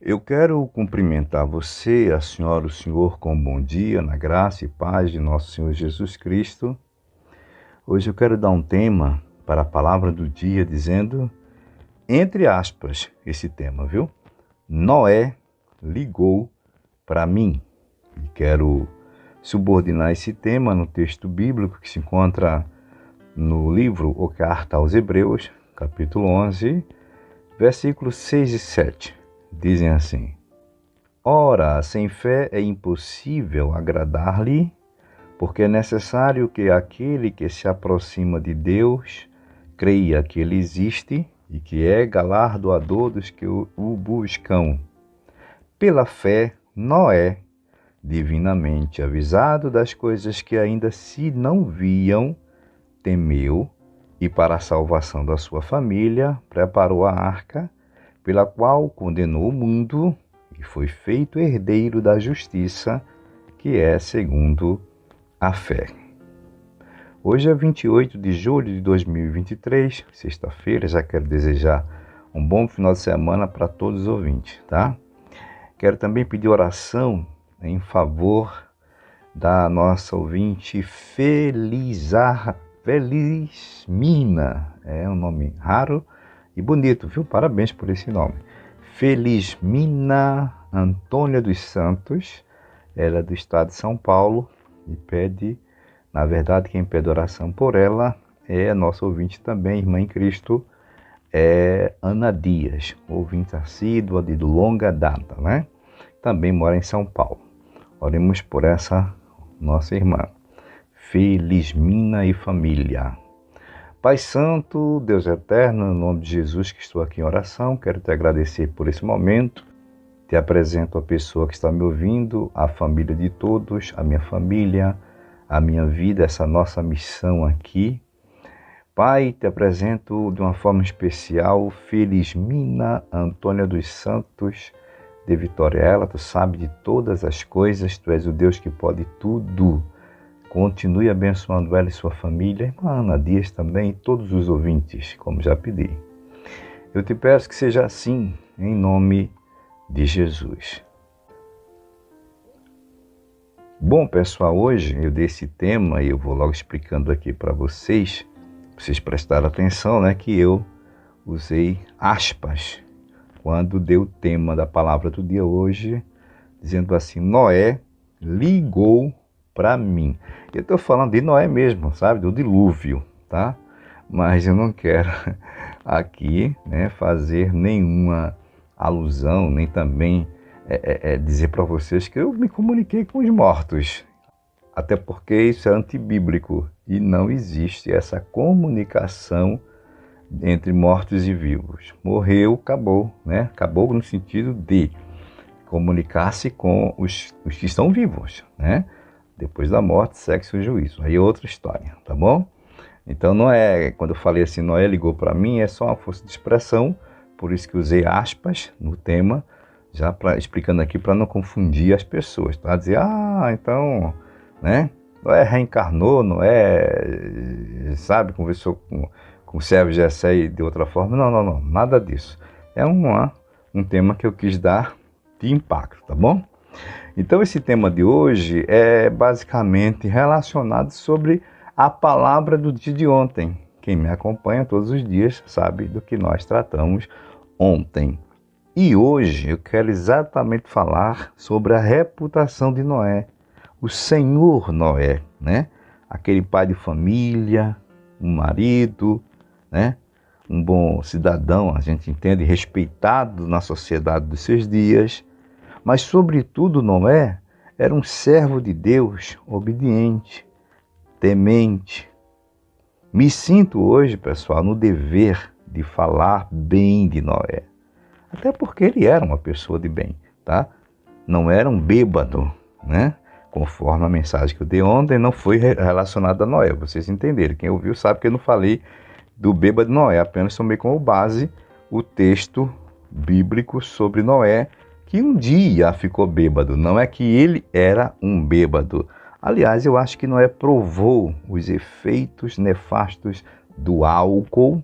Eu quero cumprimentar você, a senhora, o senhor, com um bom dia, na graça e paz de nosso Senhor Jesus Cristo. Hoje eu quero dar um tema para a palavra do dia, dizendo, entre aspas, esse tema, viu? Noé ligou para mim. E quero subordinar esse tema no texto bíblico que se encontra no livro ou Carta aos Hebreus, capítulo 11, versículos 6 e 7. Dizem assim: Ora, sem fé é impossível agradar-lhe, porque é necessário que aquele que se aproxima de Deus creia que Ele existe e que é galardoador dos que o buscam. Pela fé, Noé, divinamente avisado das coisas que ainda se não viam, temeu e, para a salvação da sua família, preparou a arca, pela qual condenou o mundo e foi feito herdeiro da justiça, que é segundo a fé. Hoje é 28 de julho de 2023, sexta-feira. Já quero desejar um bom final de semana para todos os ouvintes, tá? Quero também pedir oração em favor da nossa ouvinte Felizmina. É um nome raro e bonito, viu? Parabéns por esse nome. Felizmina Antônia dos Santos. Ela é do estado de São Paulo e pede, na verdade, quem pede oração por ela é a nossa ouvinte também, irmã em Cristo, Ana Dias, ouvinte assídua de longa data, né? Também mora em São Paulo. Oremos por essa nossa irmã. Felizmina e família. Pai Santo, Deus Eterno, no nome de Jesus que estou aqui em oração, quero te agradecer por esse momento. Te apresento a pessoa que está me ouvindo, a família de todos, a minha família, a minha vida, essa nossa missão aqui. Pai, te apresento de uma forma especial Felizmina Antônia dos Santos de Vitória. Ela, tu sabe de todas as coisas, tu és o Deus que pode tudo. Continue abençoando ela e sua família, irmã Ana Dias também, e todos os ouvintes, como já pedi. Eu te peço que seja assim, em nome de Jesus. Bom, pessoal, hoje eu dei esse tema e eu vou logo explicando aqui para vocês prestaram atenção, né, que eu usei aspas quando dei o tema da palavra do dia hoje, dizendo assim, Noé ligou para mim. Eu estou falando de Noé mesmo, sabe? Do dilúvio, tá? Mas eu não quero aqui, né, fazer nenhuma alusão, nem também dizer para vocês que eu me comuniquei com os mortos. Até porque isso é antibíblico e não existe essa comunicação entre mortos e vivos. Morreu, acabou, né? Acabou no sentido de comunicar-se com os que estão vivos, né? Depois da morte, sexo e juízo. Aí é outra história, tá bom? Então não é, quando eu falei assim, Noé ligou para mim, é só uma força de expressão, por isso que usei aspas no tema, já explicando aqui para não confundir as pessoas, tá? Dizer, então, né? Noé reencarnou, Noé, sabe, conversou com o servo Jessé de outra forma. Não, nada disso. É um tema que eu quis dar de impacto, tá bom? Então esse tema de hoje é basicamente relacionado sobre a palavra do dia de ontem. Quem me acompanha todos os dias sabe do que nós tratamos ontem. E hoje eu quero exatamente falar sobre a reputação de Noé, o Senhor Noé, né? Aquele pai de família, um marido, né? Um bom cidadão, a gente entende, respeitado na sociedade dos seus dias. Mas, sobretudo, Noé era um servo de Deus, obediente, temente. Me sinto hoje, pessoal, no dever de falar bem de Noé. Até porque ele era uma pessoa de bem, tá? Não era um bêbado, né? Conforme a mensagem que eu dei ontem, não foi relacionada a Noé. Vocês entenderam. Quem ouviu sabe que eu não falei do bêbado de Noé. Apenas tomei como base o texto bíblico sobre Noé, que um dia ficou bêbado. Não é que ele era um bêbado. Aliás, eu acho que Noé provou os efeitos nefastos do álcool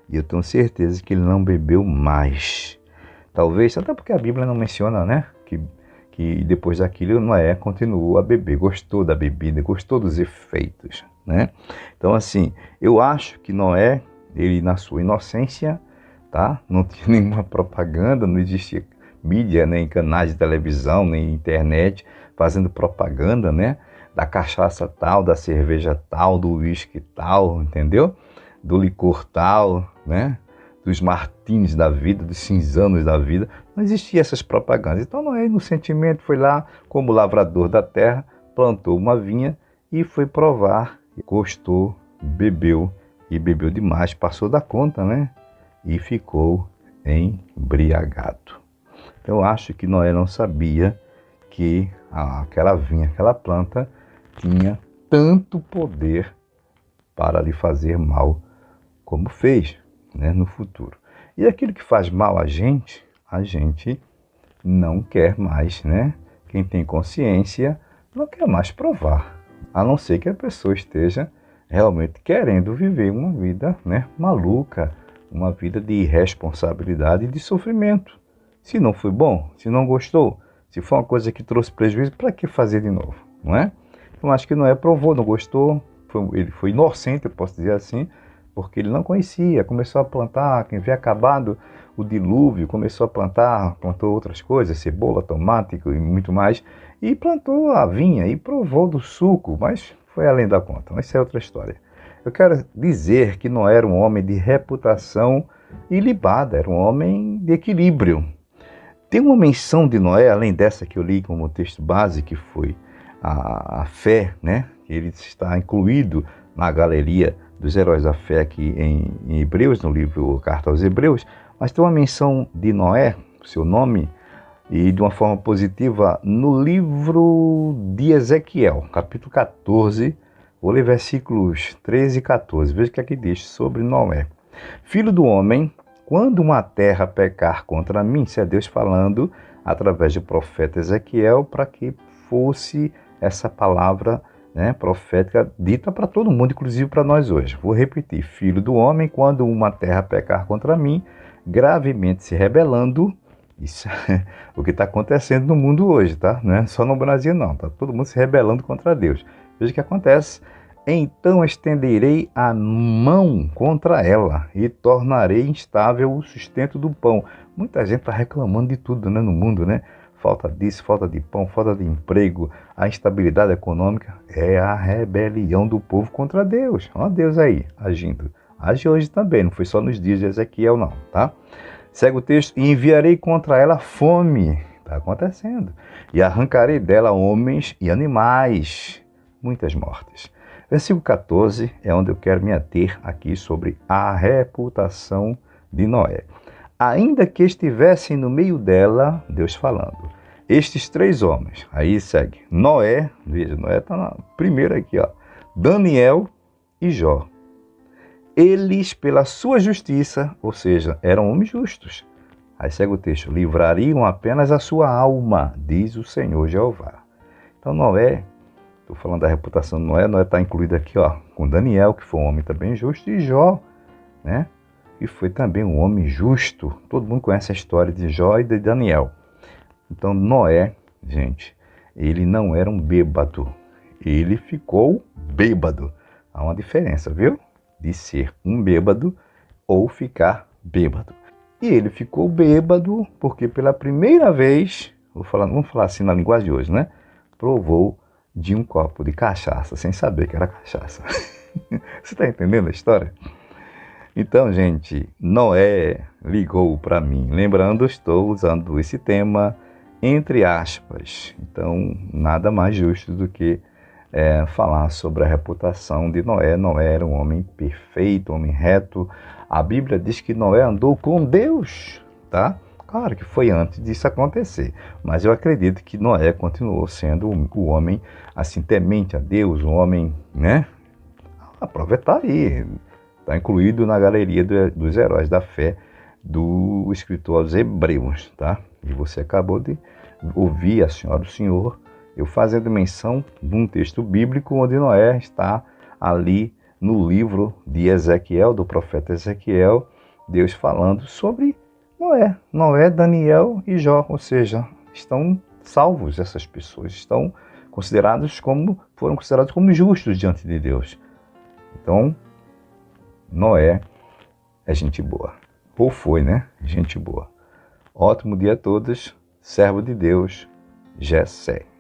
e eu tenho certeza que ele não bebeu mais. Talvez, até porque a Bíblia não menciona, né? Que depois daquilo Noé continuou a beber, gostou da bebida, gostou dos efeitos, né? Então, assim, eu acho que Noé, ele na sua inocência, tá? Não tinha nenhuma propaganda, não existia mídia, nem canais de televisão, nem internet fazendo propaganda, né? Da cachaça tal, da cerveja tal, do uísque tal, entendeu? Do licor tal, né? Dos martinis da vida, dos cinzanos da vida. Não existia essas propagandas. Então Noé, no sentimento, foi lá como lavrador da terra, plantou uma vinha e foi provar, gostou, bebeu e bebeu demais, passou da conta, né? E ficou embriagado. Eu acho que Noé não sabia que aquela vinha, aquela planta, tinha tanto poder para lhe fazer mal como fez, né, no futuro. E aquilo que faz mal a gente não quer mais, né? Quem tem consciência não quer mais provar, a não ser que a pessoa esteja realmente querendo viver uma vida, né, maluca, uma vida de irresponsabilidade e de sofrimento. Se não foi bom, se não gostou, se foi uma coisa que trouxe prejuízo, para que fazer de novo, não é? Então acho que Noé provou, não gostou, ele foi inocente, eu posso dizer assim, porque ele não conhecia, começou a plantar, quem vê acabado o dilúvio, começou a plantar, plantou outras coisas, cebola, tomate e muito mais, e plantou a vinha e provou do suco, mas foi além da conta, mas isso é outra história. Eu quero dizer que Noé era um homem de reputação ilibada, era um homem de equilíbrio. Tem uma menção de Noé, além dessa que eu li como texto base, que foi a fé, né? Ele está incluído na galeria dos heróis da fé aqui em Hebreus, no livro Carta aos Hebreus, mas tem uma menção de Noé, seu nome, e de uma forma positiva no livro de Ezequiel, capítulo 14, vou ler versículos 13 e 14, veja o que aqui diz sobre Noé. Filho do homem, quando uma terra pecar contra mim, isso é Deus falando através do profeta Ezequiel, para que fosse essa palavra, né, profética dita para todo mundo, inclusive para nós hoje. Vou repetir: filho do homem, quando uma terra pecar contra mim, gravemente se rebelando. Isso é o que está acontecendo no mundo hoje, tá? Não é só no Brasil não, tá todo mundo se rebelando contra Deus. Veja o que acontece. Então estenderei a mão contra ela e tornarei instável o sustento do pão. Muita gente está reclamando de tudo, né, no mundo, né? Falta disso, falta de pão, falta de emprego, a instabilidade econômica é a rebelião do povo contra Deus. Olha Deus aí, agindo. Age hoje também, não foi só nos dias de Ezequiel não, tá? Segue o texto: e enviarei contra ela fome, está acontecendo, e arrancarei dela homens e animais, muitas mortes. Versículo 14 é onde eu quero me ater aqui sobre a reputação de Noé. Ainda que estivessem no meio dela, Deus falando, estes três homens, aí segue Noé, veja, Noé está na primeira aqui, ó, Daniel e Jó. Eles, pela sua justiça, ou seja, eram homens justos. Aí segue o texto: livrariam apenas a sua alma, diz o Senhor Jeová. Então Noé, estou falando da reputação de Noé, Noé está incluído aqui, ó, com Daniel, que foi um homem também justo, e Jó, né, que foi também um homem justo. Todo mundo conhece a história de Jó e de Daniel. Então Noé, gente, ele não era um bêbado, ele ficou bêbado. Há uma diferença, viu? De ser um bêbado ou ficar bêbado. E ele ficou bêbado porque pela primeira vez, vamos falar assim na linguagem de hoje, né? Provou de um copo de cachaça, sem saber que era cachaça. Você está entendendo a história? Então, gente, Noé ligou para mim. Lembrando, estou usando esse tema entre aspas. Então, nada mais justo do que falar sobre a reputação de Noé. Noé era um homem perfeito, um homem reto. A Bíblia diz que Noé andou com Deus, tá? Claro que foi antes disso acontecer, mas eu acredito que Noé continuou sendo o homem assim temente a Deus, um homem, né? A prova está aí, está incluído na galeria dos heróis da fé do escritor aos Hebreus, tá? E você acabou de ouvir a senhora do Senhor eu fazendo menção de um texto bíblico onde Noé está ali no livro de Ezequiel, do profeta Ezequiel, Deus falando sobre Noé, Daniel e Jó, ou seja, estão salvos essas pessoas, foram considerados como justos diante de Deus. Então, Noé é gente boa. Ou foi, né? Gente boa. Ótimo dia a todos. Servo de Deus, Gessé.